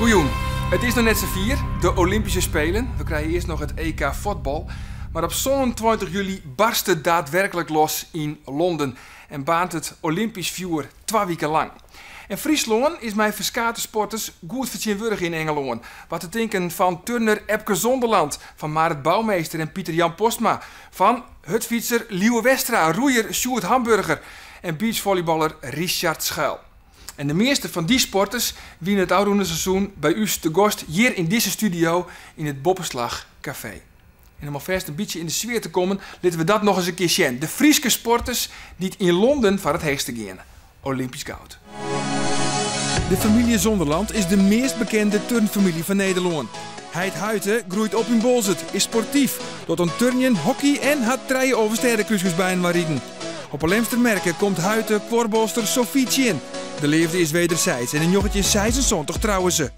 Goejoen, het is nog net z'n vier, de Olympische Spelen. We krijgen eerst nog het EK voetbal. Maar op 27 juli barst het daadwerkelijk los in Londen. En baant het Olympisch vuur 2 weken lang. En Friesland is mijn verskate sporters goed vertegenwoordigd in Engeland. Wat te denken van turner Epke Zonderland, van Marit Bouwmeester en Pieter-Jan Postma, van hutfietser Liewe Westra, roeier Sjoerd Hamburger en beachvolleyballer Richard Schuil. En de meeste van die sporters winnen het oude seizoen bij u te gast hier in deze studio in het Boppenslag Café. En om alvast een beetje in de sfeer te komen, laten we dat nog eens een keer zien. De Frieske sporters die het in Londen van het heegste gaan. Olympisch goud. De familie Zonderland is de meest bekende turnfamilie van Nederland. Heid Huiten groeit op in Bolzert, is sportief, tot een turnjen, hockey en had 3 overstedenkruisjes bij een marieten. Op Olemster merken komt Huiten kwarbolster Sofietje in. De liefde is wederzijds en een jochetje 26 trouwen ze.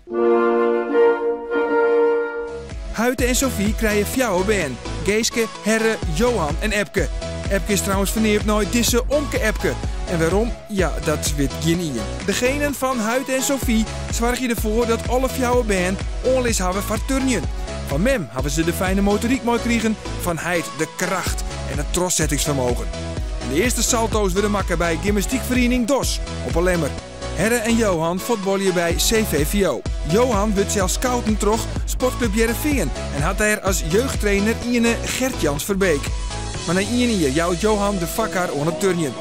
Huiten en Sofie krijgen fjouwe been. Geeske, Herre, Johan en Epke. Epke is trouwens verneerd nooit disse Omke Epke. En waarom? Ja, dat weet geen ien. Degenen van Huiten en Sofie zorgen ervoor dat alle fjouwe been onlis hebben van turnen. Van Mem hebben ze de fijne motoriek mooi kregen, van Heid de kracht en het troszettingsvermogen. De eerste salto's willen maken bij gymnastiekvereniging DOS op Alemmer. Herre en Johan voetballen bij CVVO. Johan wordt zelfs scouten terug sportclub Jereveen en had daar als jeugdtrainer Iene Gert-Jans Verbeek. Maar na 1 jaar jouwt Johan de vakkar onder turnen.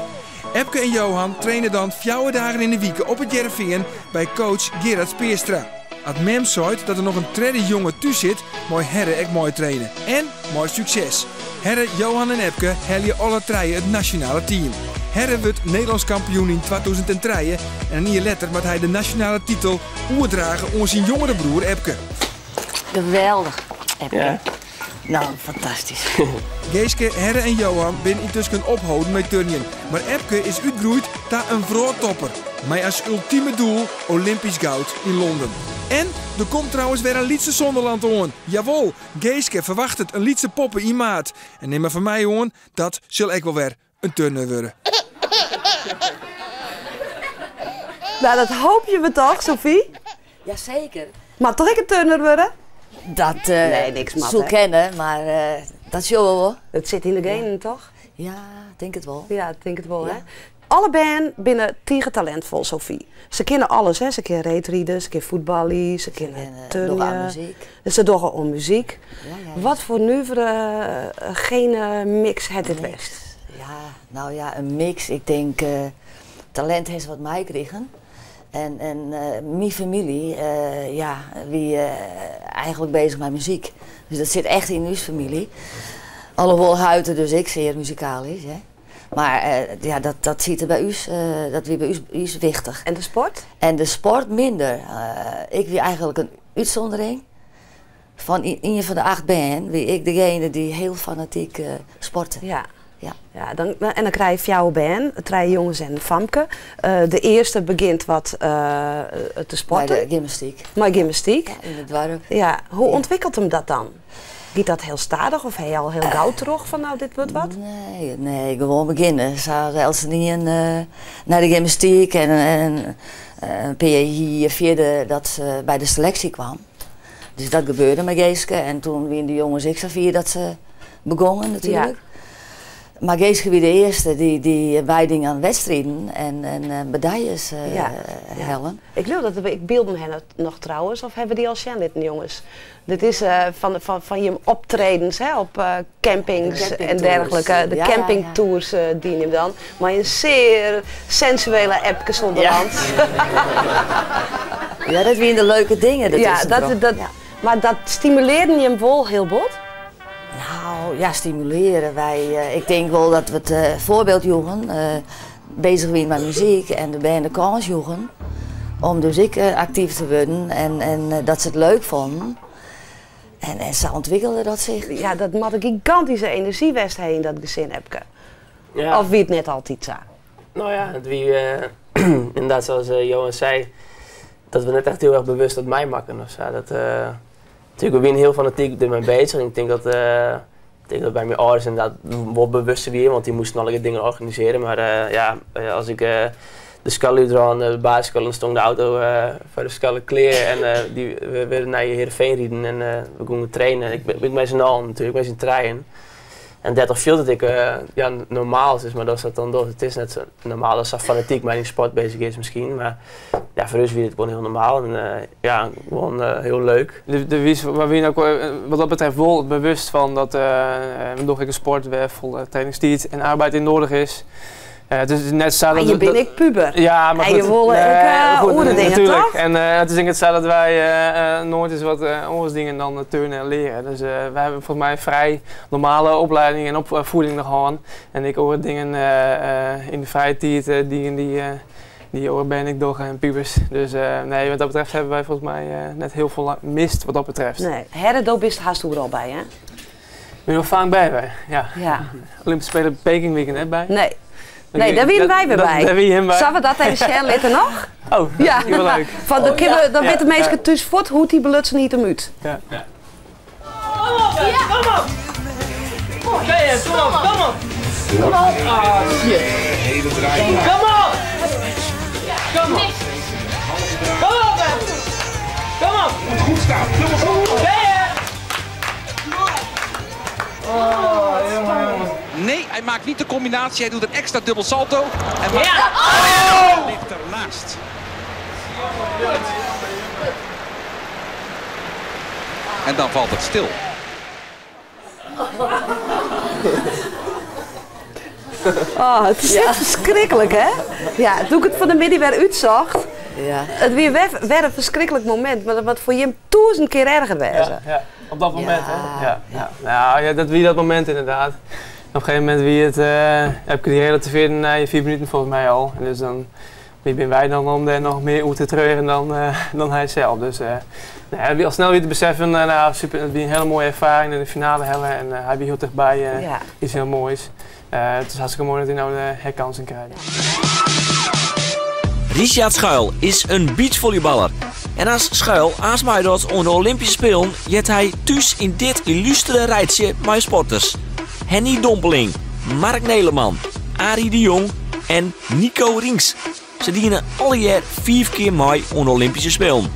Epke en Johan trainen dan 4 dagen in de week op het Jereveen bij coach Gerard Speerstra. Als Mem zegt dat er nog een tweede jongen thuis zit, mooi Herre echt mooi trainen. En mooi succes. Herre, Johan en Epke helden alle 3 het nationale team. Herre wordt Nederlands kampioen in 2003 en een jaar later moet hij de nationale titel overdragen aan zijn jongere broer Epke. Geweldig, Epke. Ja. Nou, fantastisch. Geeske, Herre en Johan zijn intussen ophouden met turnen. Maar Epke is uitgegroeid tot een vrouwtopper. Maar als ultieme doel Olympisch goud in Londen. En er komt trouwens weer een Lietse Zonderland aan. Jawel, Geeske verwacht het een Lietse poppen in maat. En neem maar van mij aan, dat zal ik wel weer een turner worden. Nou, dat hoop je me toch, Sofie? Jazeker. Maar toch ik een turner worden? Dat Nee, niks mat, zo hè? kennen, maar dat is wel hoor. Het zit in de genen, toch? Ja, denk het wel. Ja, ik denk het wel, Ja. hè? Alle band binnen tegen talentvol, Sofie. Ze kennen alles, hè? Ze kennen reetrieden, ze kennen voetballen, ze kennen Nog aan turnen. muziek. Ze doen om muziek. Ja. Wat voor nuivere geen mix het het best? Ja, nou ja, een mix. Ik denk, talent heeft wat mij kregen. En mijn familie, wie eigenlijk bezig met muziek. Dus dat zit echt in uw familie. Alhoewel Huiten dus ik zeer muzikaal is, hè. Maar ja, dat zit er bij u, dat weer bij u is wichtig. En de sport? En de sport minder. Ik wie eigenlijk een uitzondering. Van een van de 8 ben, wie ik degene die heel fanatiek sporten. Ja. Ja. En dan krijg je jouw band, 3 jongens en een famke. De eerste begint wat te sporten. Bij de gymnastiek. Maar gymnastiek. Ja, in het dorp. Ja, hoe ontwikkelt hem dat dan? Gaat dat heel stadig of hij al heel gauw terug van nou dit wordt wat? Nee, gewoon beginnen. Zelfs niet naar de gymnastiek en een PJ vierde dat ze bij de selectie kwam. Dus dat gebeurde met Geeske en toen weer de jongens ik vier dat ze begonnen natuurlijk. Ja. Maar Geeske was de eerste die wijding aan wedstrijden en medailles hellen. Ik geloof dat ik beelden hen nog trouwens, of hebben die al Shanlitten jongens? Dit is van je optredens hè, op campings en dergelijke. De campingtours dienen hem dan. Maar een zeer sensuele Epke Zonderland. Ja, dat waren de leuke dingen. Ja, maar dat stimuleerde je hem wel heel bot? Nou ja, stimuleren. Ik denk wel dat we het voorbeeldjoegen bezig zijn met muziek en de band de kans joegen. Om dus ik actief te worden en dat ze het leuk vonden. En zo ontwikkelde dat zich. Ja, dat moet een gigantische energiewest heen in dat gezin Epke. Ja. Of wie het net altijd zo? Nou ja, het wie, inderdaad zoals Johan zei, dat we net echt heel erg bewust dat mij maken of zo. Natuurlijk, we zijn heel fanatiek ermee bezig. Ik denk dat bij mijn ouders inderdaad wel bewuster weer, want die moesten allerlei dingen organiseren. Maar als ik de school aan de basisschool en stond de auto voor de school kleren en we werden naar Heerenveen rijden en we gingen trainen. Ik ben met z'n allen natuurlijk, met z'n trein. En dat of veel dat ik normaal is, maar dat is dat dan door. Het is net zo normaal dat ze fanatiek met die sport bezig is misschien, maar ja, voor ons was het gewoon heel normaal en gewoon heel leuk. Waar we ook wat dat betreft wel bewust van dat nog een sport waar vol trainingstijd en arbeid in nodig is. Dus net zo maar je bent ik puber. Ja, maar en je wil ook andere dingen, natuurlijk. toch? En het is denk ik zo dat wij nooit eens wat anders dingen dan turnen en leren. Dus wij hebben volgens mij een vrij normale opleiding en opvoeding nog aan. En ik hoor dingen in de vrije tijd, dingen die ben ik door en pubers. Dus nee, wat dat betreft hebben wij volgens mij net heel veel mist wat dat betreft. Nee, Herredo is haast er al bij, hè? Ben je nog vaak bij wij? Ja. Olympische Spelen Peking weekend net bij? Nee. Nee, daar winnen wij weer bij. Zullen we dat even share later nog? Oh, ja. Heel leuk. Van, dan weten de mensen thuis voort hoe die belutsen niet hem uit. Ja. Kom op! Kom op! Kom op! Kom op! Ah, shit. Kom op! Kom op! Kom op! Kom op! Goed staan. Kom op! Nee, hij maakt niet de combinatie. Hij doet een extra dubbel salto. En maakt ligt ernaast. En dan valt het stil. Oh, het is echt verschrikkelijk, hè? Ja, toen ik het van de midden weer uitzocht, het weer een verschrikkelijk moment, maar wat voor je 1000 keer erger wezen. Ja, op dat moment, hè? Ja, dat wie dat moment inderdaad. Op een gegeven moment heb ik die hele tevreden na 4 minuten volgens mij al. En dus dan wie ben wij dan om er nog meer uit te treuren dan hij zelf. Dus hij al snel weer te beseffen, super, het was een hele mooie ervaring in de finale hellen en hij was heel dichtbij, iets heel moois. Het is hartstikke mooi dat hij nou de herkansing krijgt. Richard Schuil is een beachvolleyballer. En als Schuil aansmaaidot onder de Olympische Spelen, jet hij thuis in dit illustere rijtje met sporters. Henny Dompeling, Mark Neleman, Arie de Jong en Nico Rinks. Ze dienen alle jaar 4 keer mee onder de Olympische Spelen.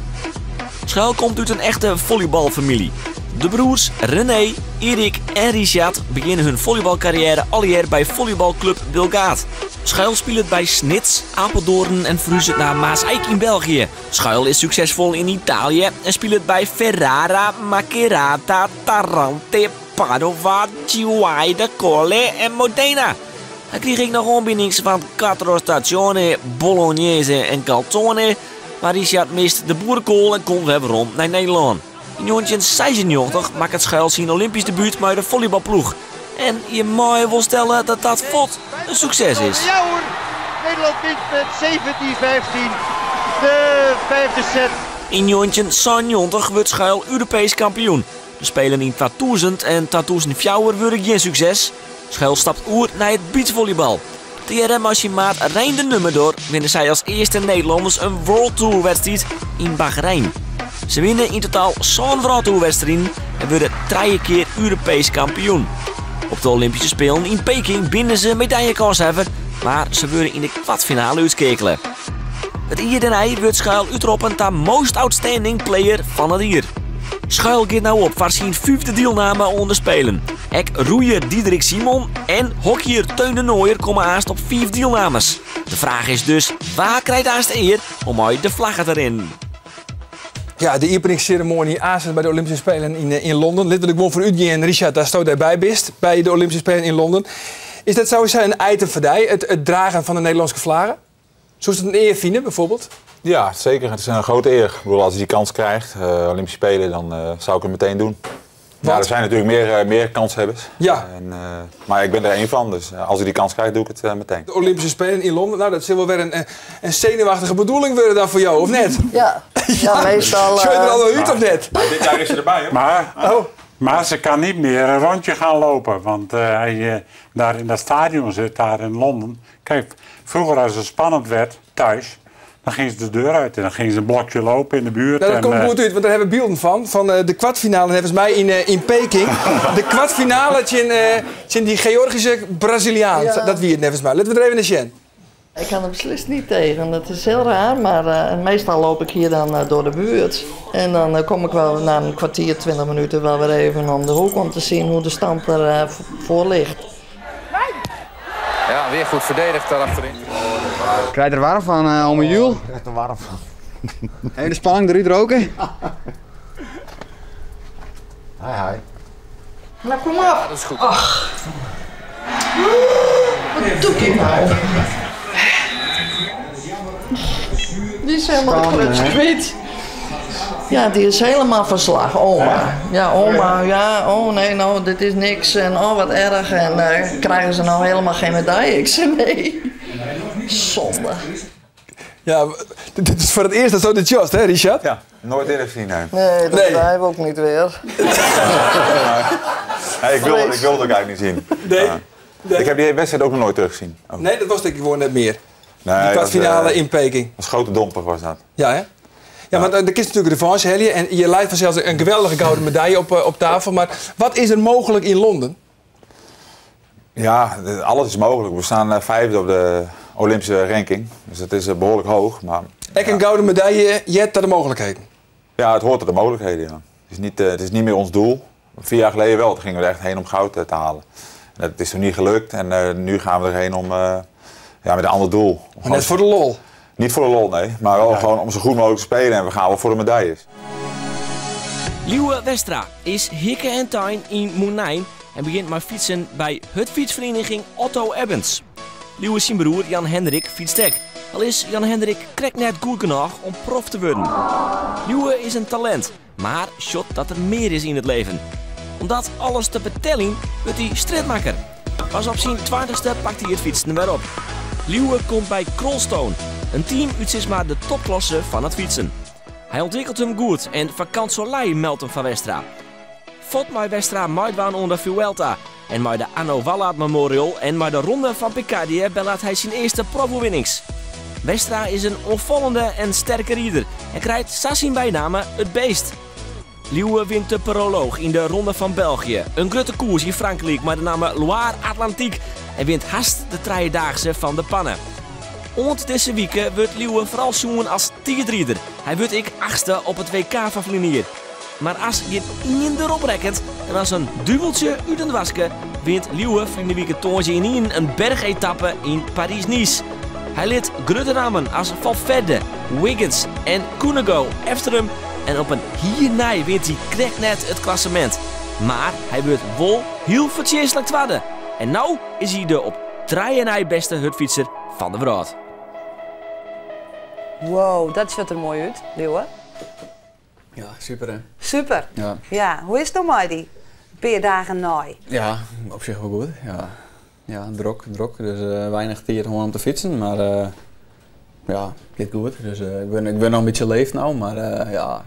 Schuil komt uit een echte volleybalfamilie. De broers René, Erik en Richard beginnen hun volleybalcarrière al jaar bij volleybalclub Bilgaat. Schuil speelt bij Snits, Apeldoorn en verhuist naar Maaseik in België. Schuil is succesvol in Italië en speelt bij Ferrara, Macerata, Tarante, Padova, Ciuaide, Colle en Modena. Dan kreeg ik nog aanbiedings van Quattro Stazione, Bolognese en Calzone, maar Richard mist de boerenkool en komt weer rond naar Nederland. In 1996 maakt het Schuil zijn Olympisch debuut met de volleybalploeg. En je mag je wel stellen dat dat vod een succes is. Ja hoor, Nederland wint met 17-15 de 5e set. In 1997 wordt Schuil Europees kampioen. De Spelen in 2000 en 2004 worden geen succes. Schuil stapt oer naar het beachvolleybal. TRM als je maat Rijn de nummer door winnen zij als eerste Nederlanders een World Tour wedstrijd in Bahrein. Ze winnen in totaal zo'n World Tour wedstrijd en worden 3 keer Europees kampioen. Op de Olympische Spelen in Peking binnen ze medaillekans hebben, maar ze worden in de kwartfinale uitskekelen. Het hier en hij wordt Schuil uitroepen tot Most Outstanding Player van het jaar. Schuil gaat nou op voor zijn 5e deelname onder Spelen. Ook roeier Diederik Simon en hockeyer Teun de Nooijer komen haast op 5 deelnames. De vraag is dus, waar krijgt haast eer om uit de vlaggen te rennen? Ja, de openingsceremonie aanzet bij de Olympische Spelen in Londen. Lid wil ik gewoon voor u en Richard daar stoot daarbij bist bij de Olympische Spelen in Londen. Is dat sowieso een item voor jou, het dragen van de Nederlandse vlaggen? Zoals het een eer vinden bijvoorbeeld? Ja, zeker. Het is een grote eer. Ik bedoel, als je die kans krijgt, Olympische Spelen, dan zou ik het meteen doen. Ja, er zijn natuurlijk meer kanshebbers. Ja. Maar ik ben er één van, dus als ik die kans krijg, doe ik het meteen. De Olympische Spelen in Londen, nou dat zal wel weer een zenuwachtige bedoeling worden dan voor jou, of net? Ja, meestal... Zou je er al uit of net? Dit jaar is ze erbij, hoor. Maar ze kan niet meer een rondje gaan lopen, want hij daar in dat stadion zit, daar in Londen. Kijk, vroeger als het spannend werd, thuis, dan ging ze de deur uit en dan ging ze een blokje lopen in de buurt. Nou, dat komt goed uit, want daar hebben we beelden van de kwartfinale hebben ze mij in Peking. De kwartfinale, die Georgische Braziliaan, dat wie het nevens mij. Laten we er even naar zien. Ik kan er beslist niet tegen. Dat is heel raar, maar meestal loop ik hier dan door de buurt. En dan kom ik wel na een kwartier, 20 minuten wel weer even om de hoek om te zien hoe de stand voor ligt. Ja, weer goed verdedigd daar achterin. Krijg je er warm van, ome Jules? Ik krijg er warm van. Even de spanning eruit roken. Hi. Nou, kom op. Ja, dat is goed. Ach. Wat doe je nou? Die is helemaal de kluts kwijt. Ja, die is helemaal verslagen. Oma. Ja, oma. Ja, oh nee, nou, dit is niks. En oh, wat erg. En krijgen ze nou helemaal geen medaille? Ik zei nee. Zonde. Ja, dit is voor het eerst dat zo dit Just, hè Richard? Ja, nooit eerder gezien, nee. Nee, dat wij ook niet weer. Nee, ik wil het ook eigenlijk niet zien. Nee. Ik heb die wedstrijd ook nog nooit teruggezien. Ook. Nee, dat was denk ik gewoon net meer. Nee, die kwartfinale in Peking. Dat was grote domper was dat. Ja, hè? Ja, maar er is natuurlijk revanche, Helje. En je leidt vanzelfs een geweldige gouden medaille op tafel. Maar wat is er mogelijk in Londen? Ja, alles is mogelijk. We staan 5e op de Olympische ranking. Dus dat is behoorlijk hoog. Maar, een gouden medaille, je hebt daar de mogelijkheden? Ja, het hoort tot de mogelijkheden, ja. Het is niet meer ons doel. 4 jaar geleden wel. Toen gingen we er echt heen om goud te halen. Dat is toen niet gelukt. En nu gaan we erheen om, met een ander doel. Net voor de lol? Niet voor de lol, nee. Maar wel gewoon om zo goed mogelijk te spelen. En we gaan wel voor de medailles. Liewe Westra is hikke en tuin in Moenijn en begint met fietsen bij het fietsvereniging Otto Ebbens. Liewe zijn broer Jan Hendrik fietst ook. Al is Jan Hendrik krek net goed genoeg om prof te worden. Liewe is een talent, maar shot dat er meer is in het leven. Om dat alles te vertellen, wordt hij strijdmaker. Pas op zijn 20ste pakt hij het fietsen weer op. Liewe komt bij Krolstone, een team uit maar de topklasse van het fietsen. Hij ontwikkelt hem goed en vakantsolei meldt hem van Westra. Fot mij Westra meidwaan onder Vuelta en met de Anno Wallard Memorial en met de Ronde van Picardië belaat hij zijn eerste profowinnings. Westra is een opvallende en sterke rieder en krijgt Sassin bijnamen het beest. Liewe wint de proloog in de Ronde van België, een grote koers in Frankrijk met de naam Loire Atlantique en wint haast de driedaagse van de Pannen. Ont deze weken wordt Liewe vooral zoen als tijdrieder. Hij wordt ik 8e op het WK van Vlinier. Maar als je het erop rekent en als een dubbeltje uit een wasken, wint Liewe vrienden weekend toonje in een bergetappe in Parijs-Nice. Hij liet grote namen als Valverde, Wiggins en Koenigo efter hem en op een hiernij wint hij krek net het klassement. Maar hij wordt wel heel vertjeselijk tweede. En nou is hij de op 3 beste hutfietser van de wereld. Wow, dat ziet er mooi uit, Liewe. Ja, super hè. Super. Ja. Ja, hoe is het nou met die paar dagen na? Ja, op zich wel goed. Ja, druk. Dus weinig tijd gewoon om te fietsen, maar ja, het gaat goed. Dus ik ben nog een beetje leef nou, maar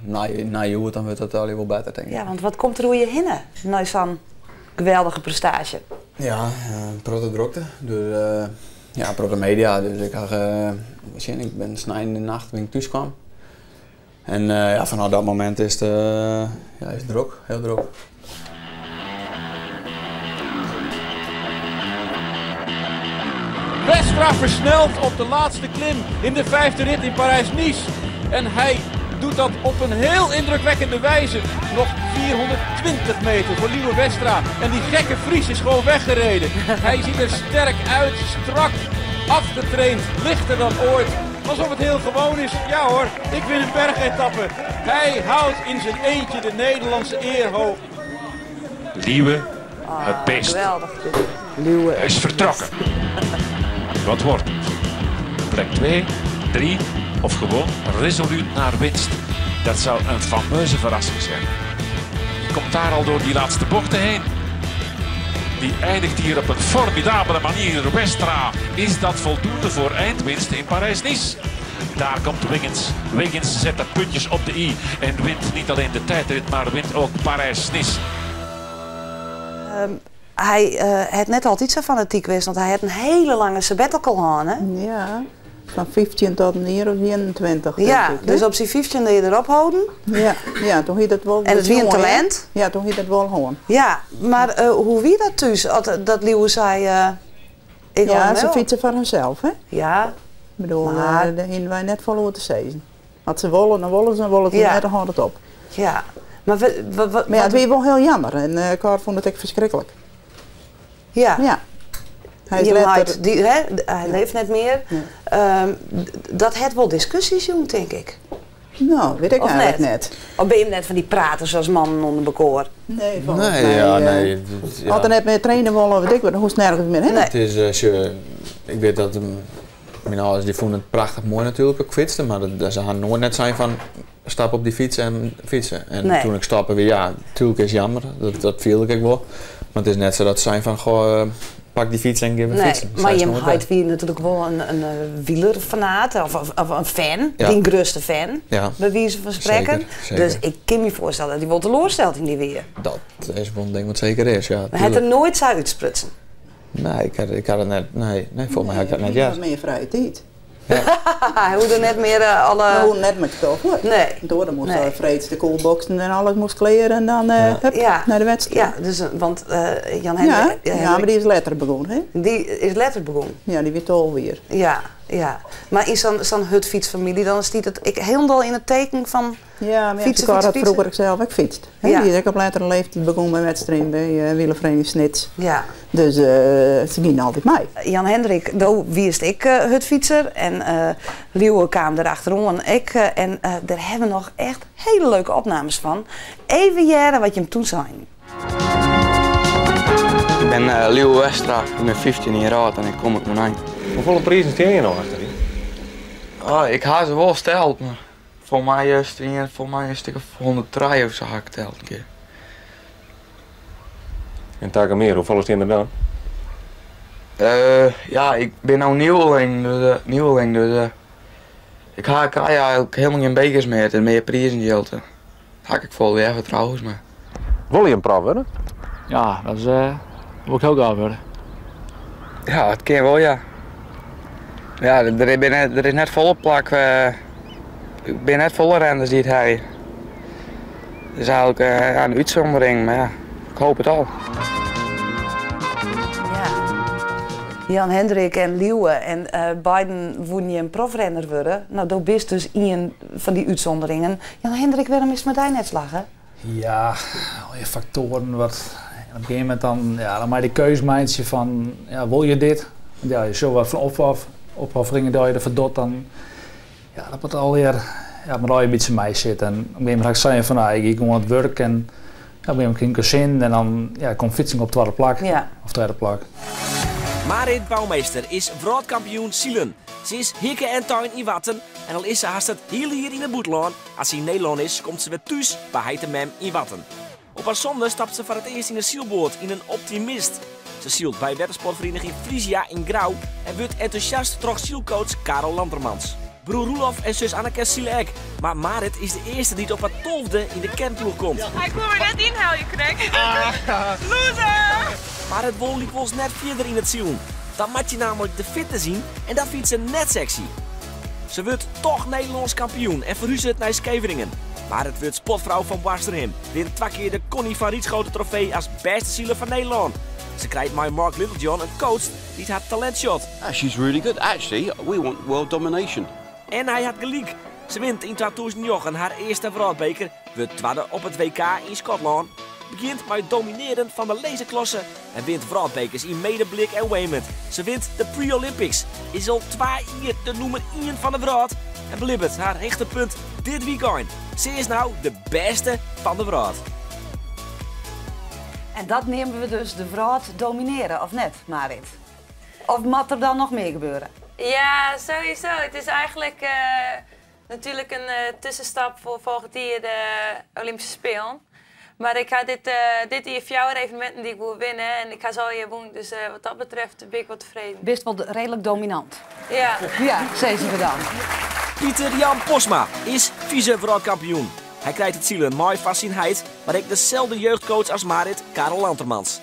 na je dan wordt het wel beter denk ik. Ja, want wat komt er hoe je heen na zo'n geweldige prestatie? Ja, protte drukte. Dus protte media. Dus ik ben snel in de nacht toen ik thuis kwam. En vanaf dat moment is het druk, heel druk. Westra versnelt op de laatste klim in de 5e rit in Parijs-Nice. En hij doet dat op een heel indrukwekkende wijze. Nog 420 meter voor Liewe Westra. En die gekke Fries is gewoon weggereden. Hij ziet er sterk uit, strak, afgetraind, lichter dan ooit. Alsof het heel gewoon is. Ja hoor, ik win een bergetappe. Hij houdt in zijn eentje de Nederlandse eer hoog. Liewe, het beest. Geweldig. Liewe is vertrokken. Wat wordt het? Plek 2, 3 of gewoon resoluut naar winst? Dat zou een fameuze verrassing zijn. Die komt daar al door die laatste bochten heen. Die eindigt hier op een formidabele manier. Westra, is dat voldoende voor eindwinst in Parijs-Nice? Daar komt Wiggins. Wiggins zet de puntjes op de i en wint niet alleen de tijdrit, maar wint ook Parijs-Nice. Hij had net altijd zo fanatiek geweest, want hij had een hele lange sabbatical gehad, hè? Ja, van 15 tot een jaar of 21. Ja, dus op zijn 15e je erop houden? Ja, toen hij dat wel. En het wie een talent? Ja, toen hij dat wel gewoon. Ja, maar hoe wie dat thuis? Dat Liewe zei, Ze fietsen van hunzelf, hè? Ja. Ik bedoel, daar hebben wij net vol over te zeggen. Als ze willen, dan willen ze, en willen ze net, dan gaat het op. Ja. Maar het weer wel heel jammer en Cor vond het echt verschrikkelijk. Ja. Ja. Hij leeft net meer. Ja. Dat heeft wel discussies, jong, denk ik. Nou, weet ik of eigenlijk net. Of ben je net van die praten zoals mannen onder bekoor? Nee, Als er net meer trainen willen, weet ik wat, dan hoeft het nergens meer heen. Het is, ik weet dat mijn ouders die vonden het prachtig mooi natuurlijk, ook fietsen, maar ze hadden nooit net zijn van stap op die fiets en fietsen. En toen ik stapte weer, ja, natuurlijk is het jammer, dat viel ik wel. Maar het is net zo dat ze zijn van, goh, pak die fiets en geef fietsen. Maar je hebt weer natuurlijk wel een wielerfanaat of een fan, die grootste fan, bij wijze van spreken. Zeker. Dus ik kan me voorstellen dat hij wel teleurstelt in die weer. Dat is wel een ding wat zeker is, ja. Maar het er nooit zou uitsprutsen? Nee, ik had het net, nee, volgens mij had ik het net juist. Meer vrije tijd. Ja. Hij hoefde net meer alle... Hij hoefde net met stoffen. Nee. Door, dan moest vreeds de koelboxen en alles moest kleren en dan naar de wedstrijd. Ja, dus, want Jan Hendrik... Ja, maar die is letter begonnen, hè? Die is letter begonnen? Ja, die weet al weer. Ja. Maar in zo'n hutfietsfamilie, dan stiet het helemaal in het teken van... Ja, maar ik had vroeger zelf ook fietst. Ja. Die is ook op latere leeftijd begonnen bij wedstrijden bij wielervereniging Snits. Ja. Dus ze gingen altijd mee. Jan Hendrik, wie is ik hutfietser en Liewe kwam erachterom en ik. En daar hebben we nog echt hele leuke opnames van. Even jaren wat je hem toen zei. Ik ben Liewe Westra, ik ben 15 jaar oud en ik kom uit Monijn. Hoeveel prijzen steen je nog achter die? Ik ga ze wel steld, maar voor mij is een stuk of 103 of zo ga ik geteld een keer. En Takemeer, hoeveel is die er dan? Ik ben nou nieuweling, dus ik krijg eigenlijk helemaal geen bekers meer en meer prijzen geld. Dat ga ik vol weer even trouwens, maar... Wil je een prof worden? Ja, dat wil ik heel graag worden. Ja, het kan wel, ja. Ja, er is net volop plak. Ik ben net volle renners die het hebben. Het is eigenlijk een uitzondering, maar ja, ik hoop het al. Jan Hendrik en Liewe en beiden wouden je een profrenner worden. Nou, dat is dus een van die uitzonderingen. Jan Hendrik, waarom is het met die net slagen? Ja, allerlei factoren. Wat, op een gegeven moment dan maar die keuzemindje van, wil je dit? Ja, je zo wat van opofferingen dat je ervoor doet, dan dat wordt alweer, maar al je een beetje mee zit. En op een gegeven moment ga ik zeggen van, ik ga aan het werk en op een gegeven moment ging ik zin en dan komt fietsen op tweede plak. Of derde plak. Marit Bouwmeester is wereldkampioen Zielen. Ze is hikke en tuin in Watten en al is ze haast het heel hier in het boetlaan. Als ze in Nederland is, komt ze weer thuis bij Heitemem in Watten. Op haar zondag stapt ze voor het eerst in een zielboot in een Optimist. Ze zielt bij wettersportvereniging Frisia in Grauw en wordt enthousiast door zielcoach Karel Lantermans. Broer Roelof en zus Anneke zielen ook, maar Marit is de eerste die op haar 12e in de kernploeg komt. Hij kon er net inhalen, je krek. Loser! Maar het wol liep ons net verder in het zielen. Dan moet je namelijk de fitte zien en dat vindt ze net sexy. Ze wordt toch Nederlands kampioen en verhuist het naar Skeveringen. Maar het wordt spotvrouw van Barsterhem. Wint 2 keer de Connie van Rietschoten trofee als beste zieler van Nederland. Ze krijgt bij Mark Littlejohn een coach die haar talent shot. She's really good. Actually, we want world domination. En hij had gelijk. Ze wint in 2009 haar eerste wereldbeker. Wordt tweede op het WK in Schotland. Begint met het domineren van de laserklasse en wint wereldbekers in Medeblik en Weymouth. Ze wint de Pre-Olympics. Is al 2 jaar de nummer 1 van de wereld. En belibbert haar hoogtepunt dit weekend. Ze is nou de beste van de wereld. En dat nemen we dus de vrouw domineren, of net, Marit? Of moet er dan nog meer gebeuren? Ja, sowieso. Het is eigenlijk natuurlijk een tussenstap voor volgend jaar de Olympische Spelen. Maar ik ga dit jaar 4 evenementen die ik wil winnen en ik ga zo hier doen. Dus wat dat betreft ben ik wat tevreden. Best wel redelijk dominant. Ja. Ja, zeggen we dan. Pieter Jan Posma is vice-wereldkampioen. Hij krijgt het zielen mooi fascinheid, maar ik dezelfde jeugdcoach als Marit, Karel Lantermans.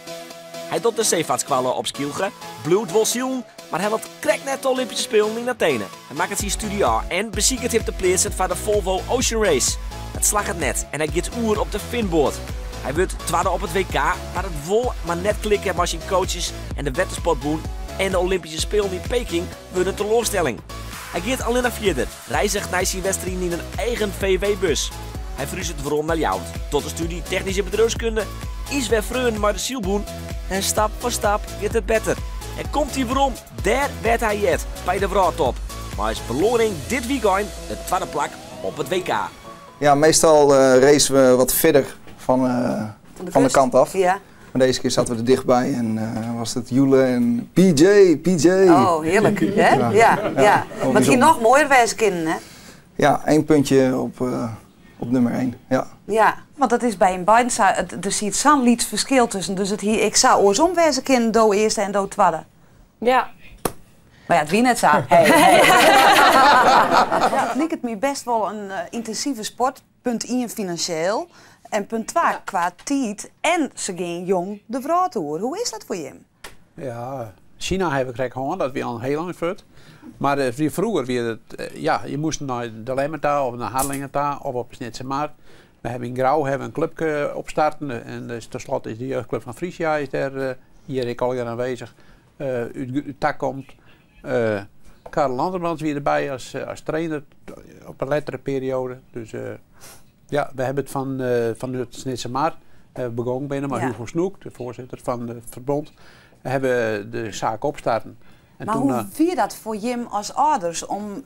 Hij doet de zeevaartskwallen op Skilge, bloed wel zielen, maar hij wil krek net de Olympische Spelen in Athene. Hij maakt het zijn studie aan en beziekt hem te plaatsen voor de Volvo Ocean Race. Het slag het net en hij gaat oer op de Finboard. Hij wordt tweede op het WK, maar het wol maar net klikken met zijn coaches en de wettersportboen En de Olympische Spelen in Peking worden een teleurstelling. Hij gaat alleen naar verder, reizigt naar zijn wedstrijd in een eigen VW-bus. Hij verhuist het waarom naar Jout. Tot de studie technische bedrijfskunde is weer vreun maar de zielboen. En stap voor stap gaat het beter. En komt hij waarom? Daar werd hij het bij de vrouwtop. Maar is beloning dit weekend de tweede plak op het WK. Ja, meestal racen we wat verder van de kant af. Ja. Maar deze keer zaten we er dichtbij en was het Jule en PJ. Oh, heerlijk. Hè? Ja. Maar het ging nog mooier wijze kinderen, hè? Ja, 1 puntje op nummer 1. Ja. Ja, want dat is bij een beiden, er ziet zo'n lieds verschil tussen. Dus ik zou oorsom wijze kinderen do eerste en do tweede. Ja. Maar ja, het wie net zo. Het lijkt het me best wel een intensieve sport. Punt 1 financieel. En punt 2 qua tijd. En ze gaan jong de vrouw toe. Hoe is dat voor je? Ja, China hebben we gewoon, dat we al heel lang voort. Maar vroeger weer het, je moest naar de Lemmertaal of naar Harlingentaal of op Snitsemar. We hebben in Grauw een club opstarten. En dus tenslotte is de jeugdclub van Frisia is daar hier ik al aanwezig. Uit tak komt. Karel Landermans weer erbij als trainer op een latere periode. Dus we hebben het van het Snitsemar begonnen binnen, maar Hugo Snoek, de voorzitter van het verbond, hebben de zaak opstarten. En maar toen, hoe vier dat voor Jim als ouders om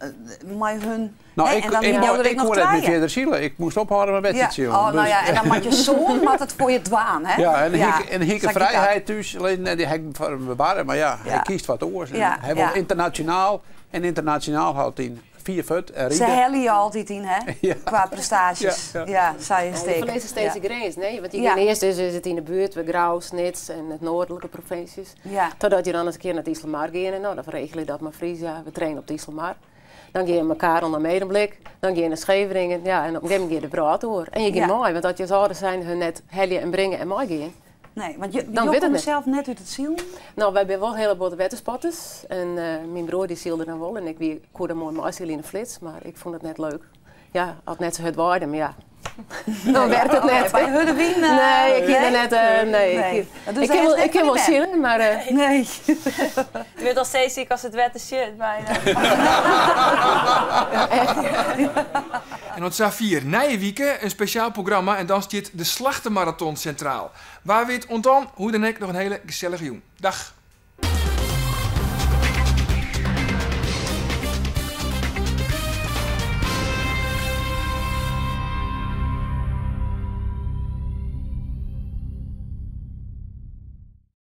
met hun... Nou, hè, ik en dan hoorde het niet verder zielen. Ik moest ophouden met wedstrijd zien. Oh, nou ja, en dan met je zoon moet het voor je dwaan, hè? Ja, en hieke vrijheid thuis, alleen die heb ik bewaren, maar hij kiest wat oors. Hij wil internationaal en internationaal houdt hij 4 voet. Ze hellen je altijd in, hè? Qua prestaties. Ja, zei je steek. Van deze steeds de grens, nee? Want eerst is het in de buurt, bij Grauw, Snits en het noordelijke provincies. Ja. Totdat je dan eens een keer naar het Islamar gaat. Nou, dan regel je dat met Frisia. We trainen op het Islamar. Dan ga je elkaar onder Medemblik. Dan ga je naar Scheveningen. Ja, en op een gegeven moment ga je de brood door. En je gaat mooi, want dat je ouders zijn hun net hellen en brengen en mooi gaan. Nee, want je komt zelf net uit het ziel? Nou, wij zijn wel een heleboel wetenspotters. En mijn broer die zielde dan wel. En ik kon er mooi maaien in de flits. Maar ik vond het net leuk. Ja, had net zo het waarde, maar ja. Dan werkt het net. Bij Huddewien? Nee, ik kan net. Nee. Ik kan wel zingen, maar. Nee. Je bent al steeds ziek als het witte shirt bijna. En op Zavier, Nijenwieken, een speciaal programma en dan zit de Slachtenmarathon centraal. Waar weet ontan hoe dan ook nog een hele gezellige jong. Dag.